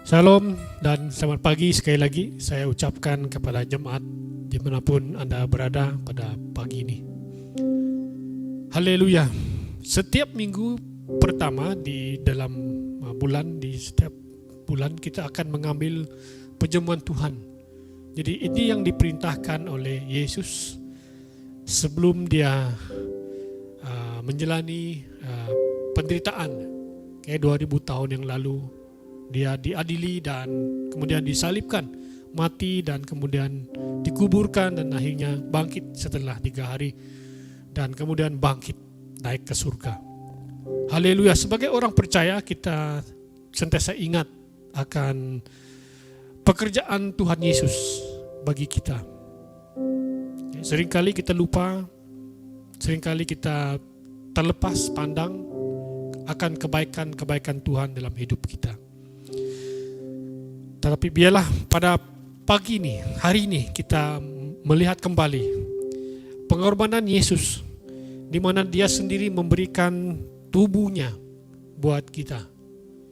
Shalom dan selamat pagi sekali lagi saya ucapkan kepada jemaat dimanapun Anda berada pada pagi ini. Haleluya. Setiap minggu pertama di dalam bulan, di setiap bulan kita akan mengambil perjamuan Tuhan. Jadi ini yang diperintahkan oleh Yesus sebelum dia menjalani penderitaan kayak 2000 tahun yang lalu. Dia diadili dan kemudian disalibkan, mati dan kemudian dikuburkan dan akhirnya bangkit setelah 3 hari dan kemudian bangkit naik ke surga. Haleluya. Sebagai orang percaya kita sentiasa ingat akan pekerjaan Tuhan Yesus bagi kita. Seringkali kita lupa, seringkali kita terlepas pandang akan kebaikan-kebaikan Tuhan dalam hidup kita. Tetapi biarlah pada pagi ini, hari ini kita melihat kembali pengorbanan Yesus di mana dia sendiri memberikan tubuhnya buat kita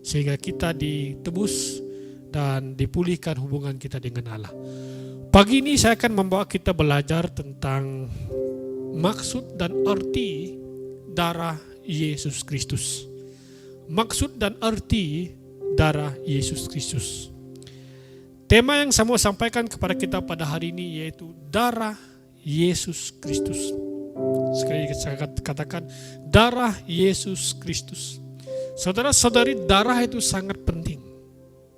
sehingga kita ditebus dan dipulihkan hubungan kita dengan Allah. Pagi ini saya akan membawa kita belajar tentang maksud dan arti darah Yesus Kristus. Maksud dan arti darah Yesus Kristus. Tema yang saya mau sampaikan kepada kita pada hari ini yaitu darah Yesus Kristus. Sekali lagi saya katakan darah Yesus Kristus. Saudara-saudari, darah itu sangat penting.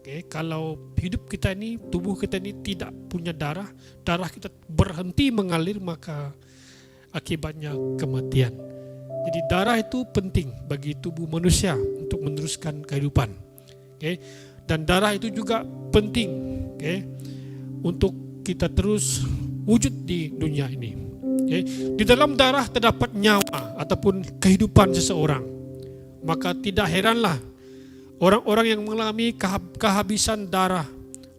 Oke, kalau hidup kita ini, tubuh kita ini tidak punya darah, darah kita berhenti mengalir maka akibatnya kematian. Jadi darah itu penting bagi tubuh manusia untuk meneruskan kehidupan. Oke. Dan darah itu juga penting untuk kita terus wujud di dunia ini. Di dalam darah terdapat nyawa ataupun kehidupan seseorang. Maka tidak heranlah orang-orang yang mengalami kehabisan darah,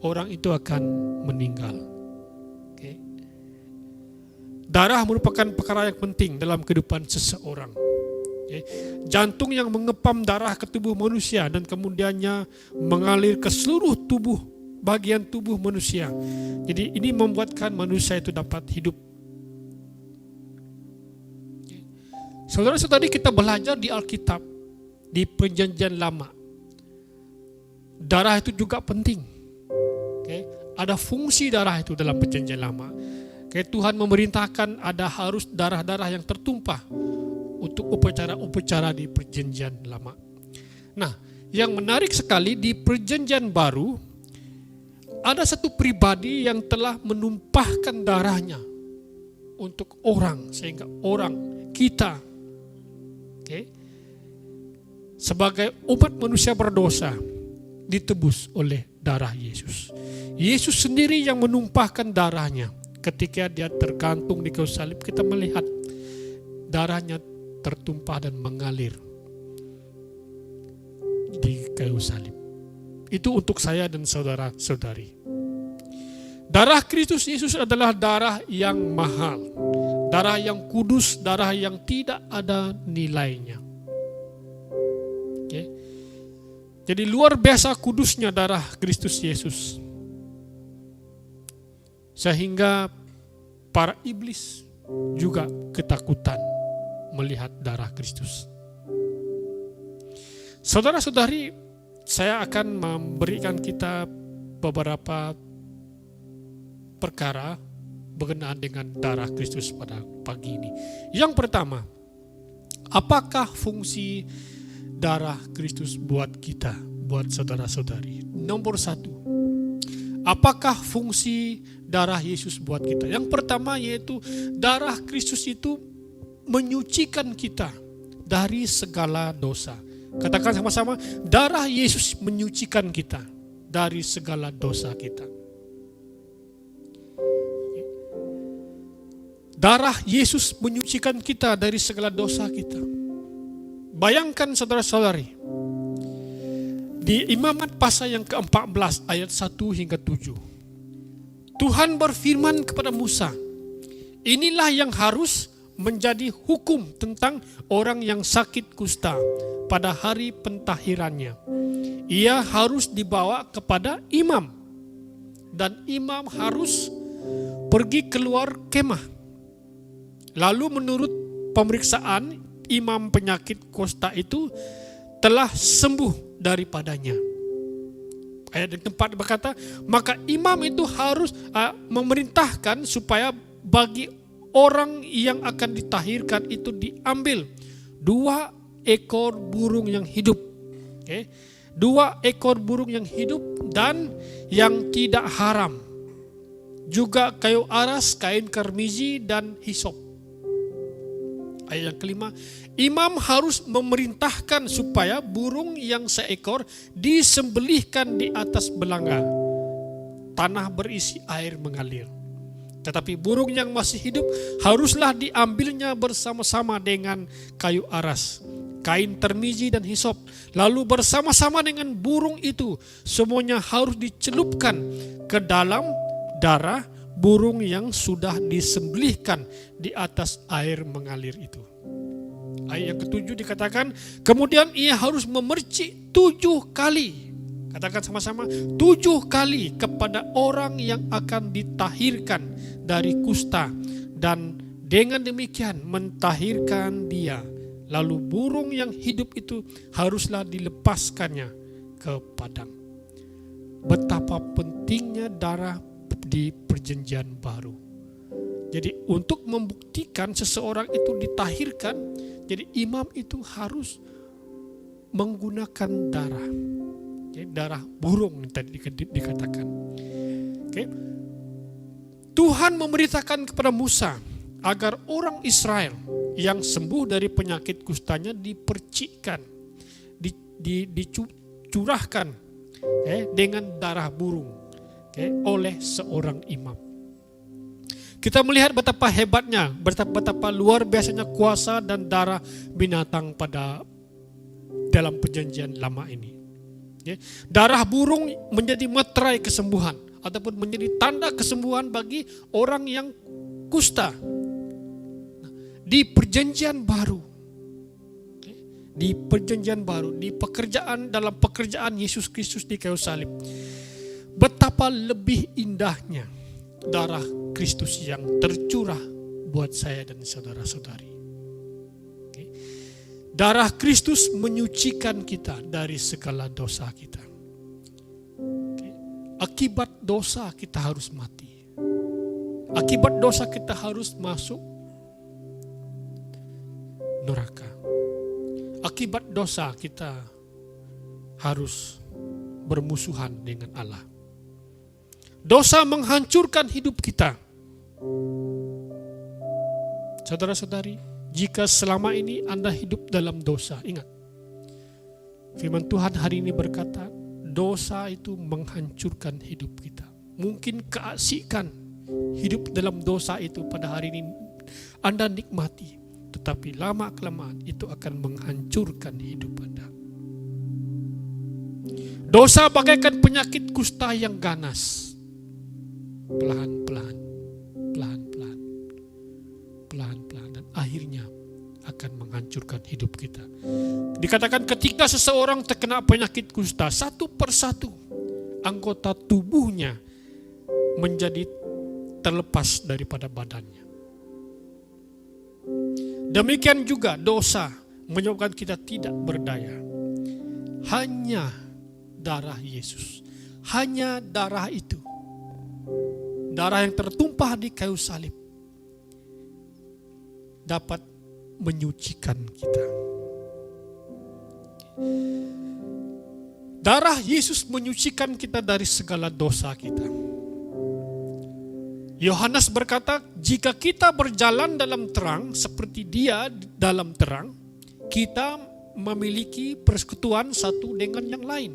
orang itu akan meninggal. Darah merupakan perkara yang penting dalam kehidupan seseorang. Jantung yang mengepam darah ke tubuh manusia dan kemudiannya mengalir ke seluruh tubuh, bagian tubuh manusia. Jadi ini membuatkan manusia itu dapat hidup. Saudara-saudari, kita belajar di Alkitab, di Perjanjian Lama. Darah itu juga penting. Ada fungsi darah itu dalam Perjanjian Lama. Tuhan memerintahkan ada harus darah-darah yang tertumpah untuk upacara-upacara di Perjanjian Lama. Nah, yang menarik sekali di Perjanjian Baru ada satu pribadi yang telah menumpahkan darahnya untuk orang sehingga orang kita sebagai umat manusia berdosa ditebus oleh darah Yesus. Yesus sendiri yang menumpahkan darahnya. Ketika dia tergantung di kayu salib, kita melihat darahnya tertumpah dan mengalir di kayu salib. Itu untuk saya dan saudara-saudari. Darah Kristus Yesus adalah darah yang mahal, darah yang kudus, darah yang tidak ada nilainya. Jadi luar biasa kudusnya darah Kristus Yesus. Sehingga para iblis juga ketakutan melihat darah Kristus. Saudara-saudari, saya akan memberikan kita beberapa perkara berkenaan dengan darah Kristus pada pagi ini. Yang pertama, apakah fungsi darah Kristus buat kita, buat saudara-saudari? Nomor 1, apakah fungsi darah Yesus buat kita? Yang pertama yaitu darah Kristus itu menyucikan kita dari segala dosa. Katakan sama-sama, darah Yesus menyucikan kita dari segala dosa kita. Darah Yesus menyucikan kita dari segala dosa kita. Bayangkan saudara-saudari, di Imamat pasal yang ke-14 ayat 1 hingga 7. Tuhan berfirman kepada Musa, inilah yang harus menjadi hukum tentang orang yang sakit kusta pada hari pentahirannya. ia harus dibawa kepada imam. Dan imam harus pergi keluar kemah. Lalu menurut pemeriksaan, imam penyakit kusta itu telah sembuh daripadanya. Ayat yang keempat berkata, maka imam itu harus memerintahkan supaya bagi orang yang akan ditahirkan itu diambil 2 ekor burung yang hidup. 2 ekor burung yang hidup dan yang tidak haram. Juga kayu aras, kain karmizi, dan hisop. Ayat yang kelima, imam harus memerintahkan supaya burung yang seekor disembelihkan di atas belanga. Tanah berisi air mengalir. Tetapi burung yang masih hidup haruslah diambilnya bersama-sama dengan kayu aras, kain termizi, dan hisop. Lalu bersama-sama dengan burung itu semuanya harus dicelupkan ke dalam darah burung yang sudah disembelihkan di atas air mengalir itu. Ayat yang ke-7 dikatakan, kemudian ia harus memercik 7 kali. Katakan sama-sama, 7 kali kepada orang yang akan ditahirkan dari kusta, dan dengan demikian mentahirkan dia. Lalu burung yang hidup itu haruslah dilepaskannya ke padang. Betapa pentingnya darah di perjanjian baru. Jadi untuk membuktikan seseorang itu ditahirkan, jadi imam itu harus menggunakan darah. Jadi darah burung tadi dikatakan. Tuhan memerintahkan kepada Musa agar orang Israel yang sembuh dari penyakit kustanya dipercikkan, dicurahkan dengan darah burung oleh seorang imam. Kita melihat betapa hebatnya, betapa luar biasanya kuasa dan darah binatang pada dalam perjanjian lama ini. Darah burung menjadi meterai kesembuhan ataupun menjadi tanda kesembuhan bagi orang yang kusta. Di perjanjian baru, di dalam pekerjaan Yesus Kristus di kayu salib, betapa lebih indahnya darah Kristus yang tercurah buat saya dan saudara-saudari. Darah Kristus menyucikan kita dari segala dosa kita. Akibat dosa kita harus mati. Akibat dosa kita harus masuk neraka. Akibat dosa kita harus bermusuhan dengan Allah. Dosa menghancurkan hidup kita. Saudara-saudari, jika selama ini Anda hidup dalam dosa, ingat, firman Tuhan hari ini berkata, dosa itu menghancurkan hidup kita. Mungkin keasikan hidup dalam dosa itu pada hari ini Anda nikmati, tetapi lama-kelamaan itu akan menghancurkan hidup Anda. Dosa bagaikan penyakit kusta yang ganas. Pelan-pelan, dan akhirnya akan menghancurkan hidup kita. Dikatakan ketika seseorang terkena penyakit kusta, satu persatu anggota tubuhnya menjadi terlepas daripada badannya. Demikian juga dosa menyebabkan kita tidak berdaya. Hanya darah Yesus, hanya darah itu, darah yang tertumpah di kayu salib dapat menyucikan kita. Darah Yesus menyucikan kita dari segala dosa kita. Yohanes berkata, jika kita berjalan dalam terang seperti Dia dalam terang, kita memiliki persekutuan satu dengan yang lain.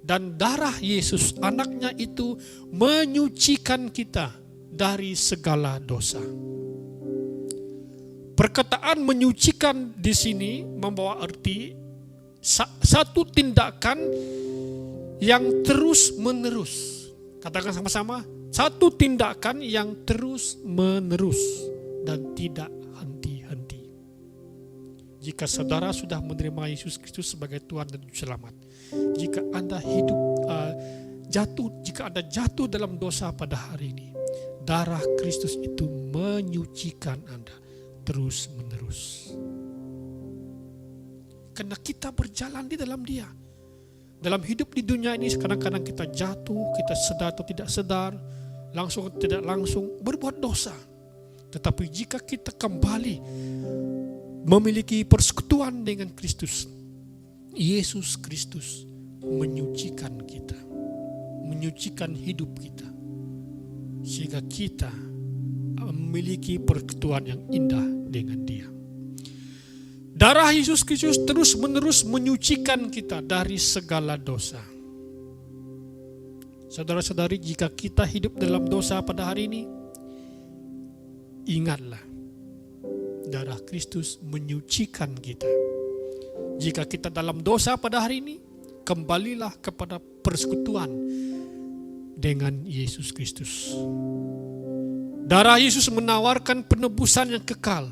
Dan darah Yesus, anaknya itu menyucikan kita dari segala dosa. Perkataan menyucikan di sini membawa arti satu tindakan yang terus menerus. Katakan sama-sama, satu tindakan yang terus menerus dan tidak henti-henti. Jika saudara sudah menerima Yesus Kristus sebagai Tuhan dan Juru Selamat, jika Anda jika Anda jatuh dalam dosa pada hari ini, darah Kristus itu menyucikan Anda terus menerus. Karena kita berjalan di dalam Dia. Dalam hidup di dunia ini kadang-kadang kita jatuh, kita sadar atau tidak sadar, langsung atau tidak langsung berbuat dosa. Tetapi jika kita kembali memiliki persekutuan dengan Kristus, Yesus Kristus menyucikan kita, menyucikan hidup kita, sehingga kita memiliki persekutuan yang indah dengan Dia. Darah Yesus Kristus terus-menerus menyucikan kita dari segala dosa. Saudara-saudari, jika kita hidup dalam dosa pada hari ini, ingatlah, darah Kristus menyucikan kita. Jika kita dalam dosa pada hari ini, kembalilah kepada persekutuan dengan Yesus Kristus. Darah Yesus menawarkan penebusan yang kekal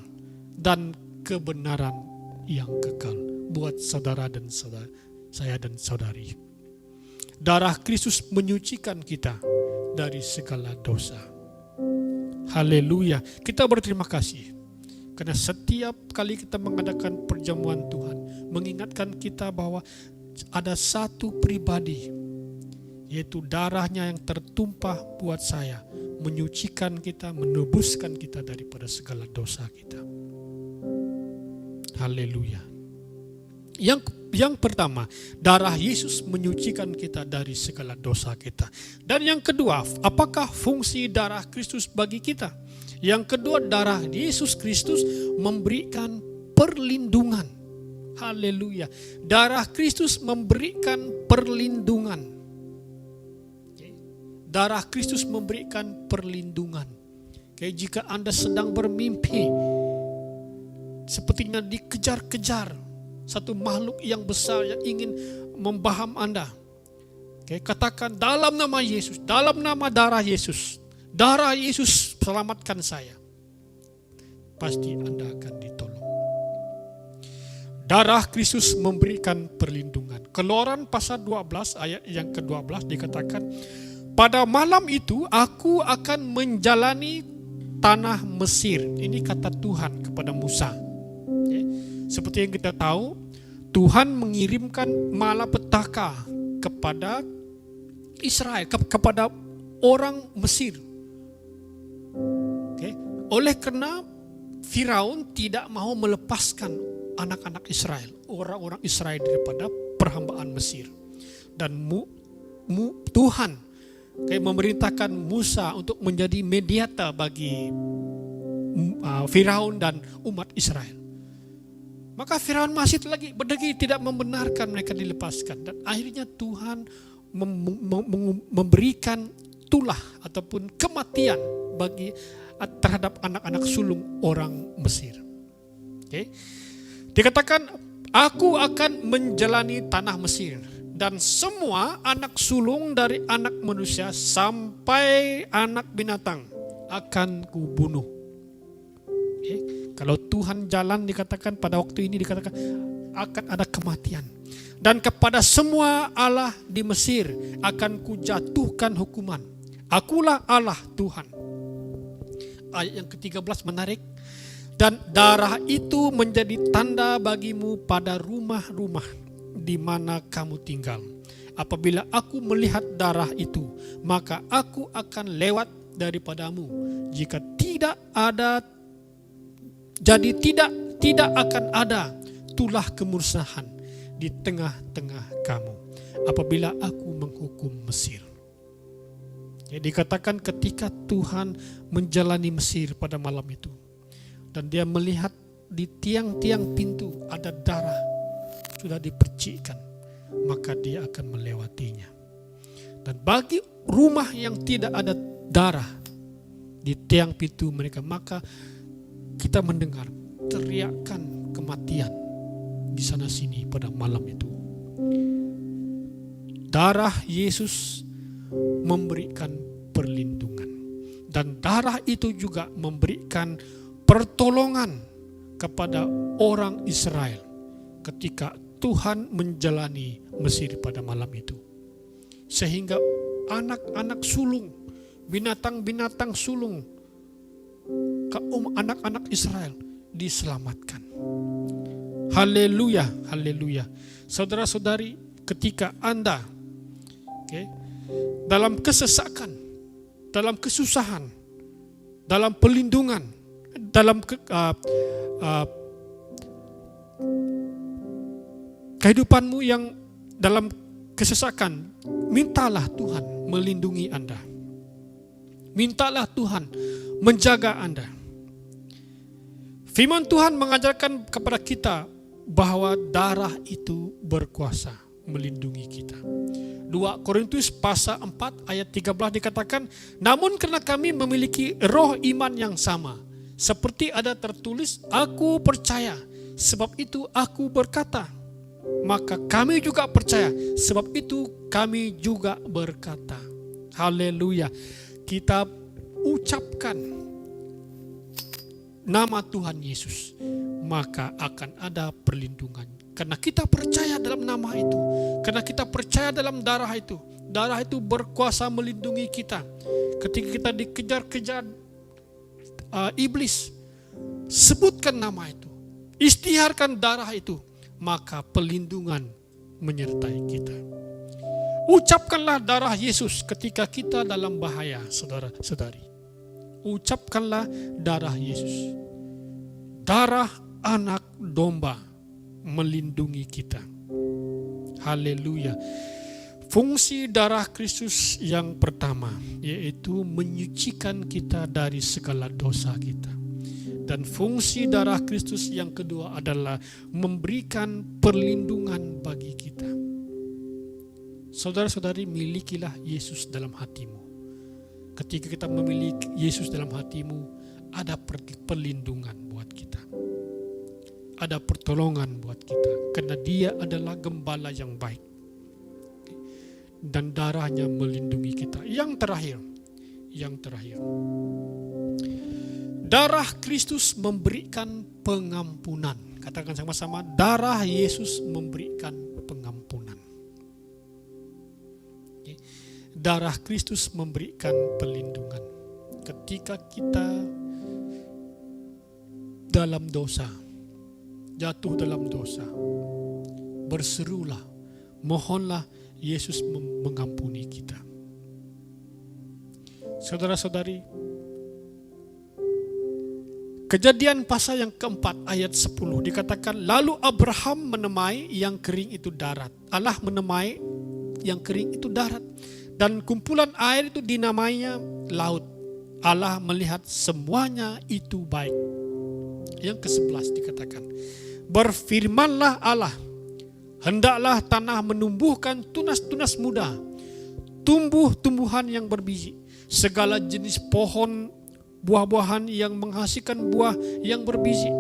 dan kebenaran yang kekal buat saudara dan saya dan saudari. Darah Kristus menyucikan kita dari segala dosa. Haleluya. Kita berterima kasih karena setiap kali kita mengadakan perjamuan Tuhan, mengingatkan kita bahwa ada satu pribadi, yaitu darahnya yang tertumpah buat saya, menyucikan kita, menebuskan kita daripada segala dosa kita. Haleluya. Yang pertama, darah Yesus menyucikan kita dari segala dosa kita. Dan yang kedua, apakah fungsi darah Kristus bagi kita? Yang kedua, darah Yesus Kristus memberikan perlindungan. Haleluya. Darah Kristus memberikan perlindungan. Darah Kristus memberikan perlindungan. Jika Anda sedang bermimpi, sepertinya dikejar-kejar satu makhluk yang besar yang ingin membaham Anda. Katakan, dalam nama Yesus, dalam nama darah Yesus, darah Yesus selamatkan saya. Pasti Anda akan ditolong. Darah Kristus memberikan perlindungan. Keluaran pasal 12 ayat yang ke-12 dikatakan, pada malam itu aku akan menjalani tanah Mesir. Ini kata Tuhan kepada Musa. Seperti yang kita tahu, Tuhan mengirimkan malapetaka kepada Israel, kepada orang Mesir. Oleh karena Firaun tidak mau melepaskan anak-anak Israel, orang-orang Israel daripada perhambaan Mesir. Dan Tuhan memerintahkan Musa untuk menjadi mediator bagi Firaun dan umat Israel. Maka Firaun masih lagi berdegi tidak membenarkan mereka dilepaskan. Dan akhirnya Tuhan memberikan tulah ataupun kematian terhadap anak-anak sulung orang Mesir. Dikatakan, aku akan menjalani tanah Mesir dan semua anak sulung dari anak manusia sampai anak binatang akan kubunuh. Kalau Tuhan jalan, dikatakan pada waktu ini dikatakan akan ada kematian. Dan kepada semua Allah di Mesir akan kujatuhkan hukuman. Akulah Allah Tuhan. Ayat yang ke-13 menarik. Dan darah itu menjadi tanda bagimu pada rumah-rumah di mana kamu tinggal. Apabila aku melihat darah itu, maka aku akan lewat daripadamu. Jika tidak ada, jadi tidak akan ada tulah kemusnahan di tengah-tengah kamu apabila aku menghukum Mesir. Jadi dikatakan ketika Tuhan menjalani Mesir pada malam itu, dan dia melihat di tiang-tiang pintu ada darah sudah dipercikkan, maka dia akan melewatinya. Dan bagi rumah yang tidak ada darah di tiang pintu mereka, maka kita mendengar teriakan kematian di sana sini pada malam itu. Darah Yesus memberikan perlindungan, dan darah itu juga memberikan pertolongan kepada orang Israel ketika Tuhan menjalani Mesir pada malam itu. Sehingga anak-anak sulung, binatang-binatang sulung, kaum anak-anak Israel diselamatkan. Haleluya, haleluya. Saudara-saudari, ketika Anda dalam kesesakan, dalam kesusahan, dalam pelindungan, dalam kehidupanmu yang dalam kesesakan, mintalah Tuhan melindungi Anda. Mintalah Tuhan menjaga Anda. Firman Tuhan mengajarkan kepada kita bahwa darah itu berkuasa melindungi kita. 2 Korintus pasal 4 ayat 13 dikatakan, namun karena kami memiliki roh iman yang sama, seperti ada tertulis, aku percaya, sebab itu aku berkata. Maka kami juga percaya, sebab itu kami juga berkata. Haleluya. Kita ucapkan nama Tuhan Yesus, maka akan ada perlindungan. Karena kita percaya dalam nama itu, karena kita percaya dalam darah itu. Darah itu berkuasa melindungi kita. Ketika kita dikejar-kejar iblis, sebutkan nama itu, istiharkan darah itu, maka pelindungan menyertai kita. Ucapkanlah darah Yesus ketika kita dalam bahaya, saudara-saudari. Ucapkanlah darah Yesus. Darah anak domba melindungi kita. Haleluya. Fungsi darah Kristus yang pertama yaitu menyucikan kita dari segala dosa kita. Dan fungsi darah Kristus yang kedua adalah memberikan perlindungan bagi kita. Saudara-saudari, milikilah Yesus dalam hatimu. Ketika kita memiliki Yesus dalam hatimu, ada perlindungan buat kita. Ada pertolongan buat kita. Karena Dia adalah gembala yang baik. Dan darahnya melindungi kita. Yang terakhir. Darah Kristus memberikan pengampunan. Katakan sama-sama, darah Yesus memberikan pengampunan. Darah Kristus memberikan perlindungan. Ketika kita dalam dosa, jatuh dalam dosa, berserulah, mohonlah Yesus mengampuni kita. Saudara-saudari, Kejadian pasal yang keempat ayat 10 dikatakan, lalu Abraham menemai yang kering itu darat. Allah menemai yang kering itu darat. Dan kumpulan air itu dinamainya laut. Allah melihat semuanya itu baik. Yang ke-11 dikatakan, berfirmanlah Allah, hendaklah tanah menumbuhkan tunas-tunas muda, tumbuh-tumbuhan yang berbiji, segala jenis pohon buah-buahan yang menghasilkan buah yang berbiji,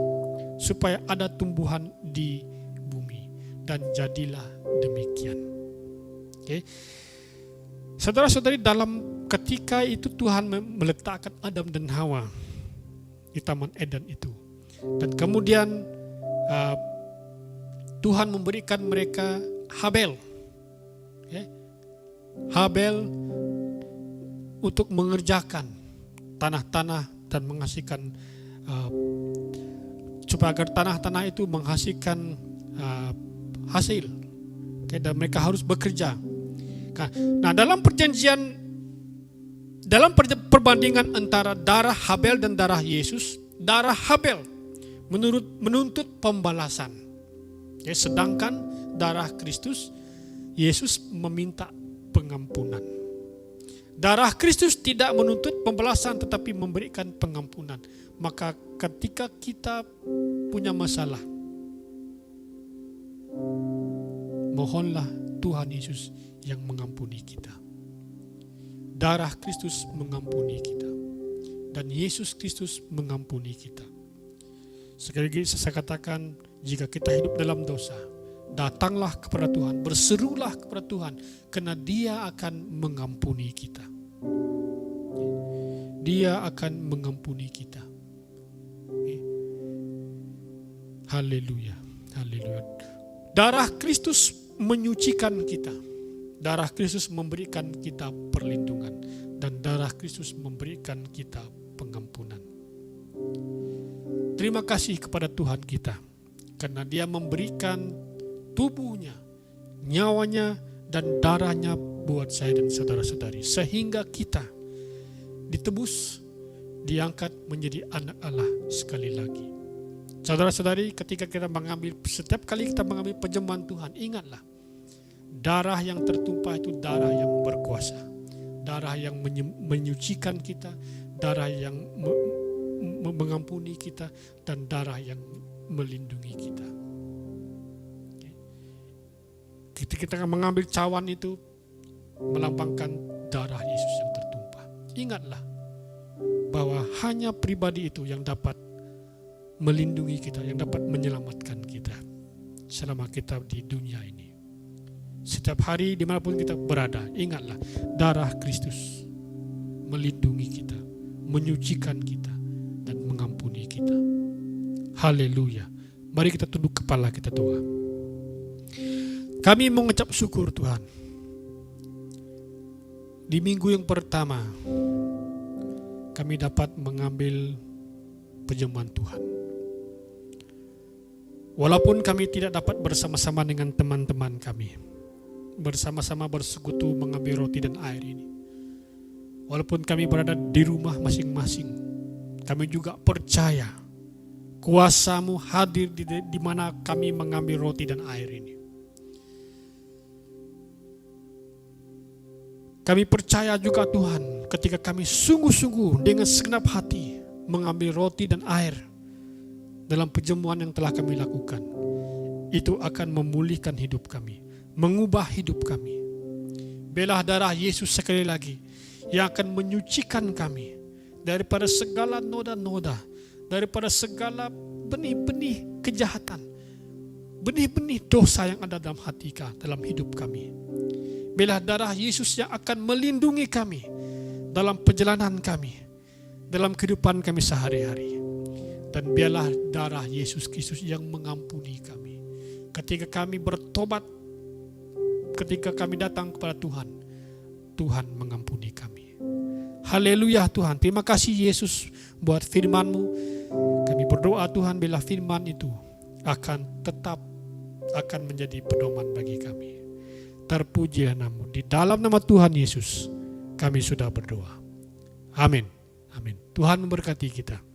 supaya ada tumbuhan di bumi. Dan jadilah demikian. Okay. Saudara-saudari, dalam ketika itu Tuhan meletakkan Adam dan Hawa di Taman Eden itu. Dan kemudian Tuhan memberikan mereka Habel. Okay. Habel untuk mengerjakan tanah-tanah dan menghasilkan supaya agar tanah-tanah itu menghasilkan hasil. Okay, dan mereka harus bekerja. Nah, dalam perbandingan antara darah Habel dan darah Yesus, darah Habel menuntut pembalasan. Okay, sedangkan darah Kristus, Yesus meminta pengampunan. Darah Kristus tidak menuntut pembalasan tetapi memberikan pengampunan. Maka ketika kita punya masalah, mohonlah Tuhan Yesus yang mengampuni kita. Darah Kristus mengampuni kita. Dan Yesus Kristus mengampuni kita. Sekali lagi saya katakan, jika kita hidup dalam dosa, datanglah kepada Tuhan, berserulah kepada Tuhan, karena Dia akan mengampuni kita. Dia akan mengampuni kita. Haleluya. Haleluya. Darah Kristus menyucikan kita. Darah Kristus memberikan kita perlindungan. Dan darah Kristus memberikan kita pengampunan. Terima kasih kepada Tuhan kita. Karena Dia memberikan tubuhnya, nyawanya, dan darahnya buat saya dan saudara-saudari. Sehingga kita ditebus, diangkat menjadi anak Allah sekali lagi. Saudara-saudari, setiap kali kita mengambil perjamuan Tuhan, ingatlah, darah yang tertumpah itu darah yang berkuasa. Darah yang menyucikan kita, darah yang mengampuni kita, dan darah yang melindungi kita. Ketika kita mengambil cawan itu, melambangkan darah Yesus yang tertumpah. Ingatlah bahwa hanya pribadi itu yang dapat melindungi kita, yang dapat menyelamatkan kita selama kita di dunia ini. Setiap hari dimanapun kita berada, ingatlah darah Kristus melindungi kita, menyucikan kita, dan mengampuni kita. Haleluya. Mari kita tunduk kepala kita doa. Kami mengucap syukur Tuhan. Di minggu yang pertama, kami dapat mengambil perjamuan Tuhan. Walaupun kami tidak dapat bersama-sama dengan teman-teman kami, bersama-sama bersekutu mengambil roti dan air ini. Walaupun kami berada di rumah masing-masing, kami juga percaya kuasa-Mu hadir di mana kami mengambil roti dan air ini. Kami percaya juga Tuhan, ketika kami sungguh-sungguh dengan segenap hati mengambil roti dan air dalam perjamuan yang telah kami lakukan, itu akan memulihkan hidup kami, mengubah hidup kami. Biarlah darah Yesus sekali lagi yang akan menyucikan kami daripada segala noda-noda, daripada segala benih-benih kejahatan, benih-benih dosa yang ada dalam hati kami, dalam hidup kami. Biarlah darah Yesus yang akan melindungi kami dalam perjalanan kami, dalam kehidupan kami sehari-hari. Dan biarlah darah Yesus Kristus yang mengampuni kami. Ketika kami bertobat, ketika kami datang kepada Tuhan, Tuhan mengampuni kami. Haleluya Tuhan. Terima kasih Yesus buat firman-Mu. Kami berdoa Tuhan, biarlah firman itu akan menjadi pedoman bagi kami. Terpujilah nama-Mu. Di dalam nama Tuhan Yesus kami sudah berdoa. Amin. Amin. Tuhan memberkati kita.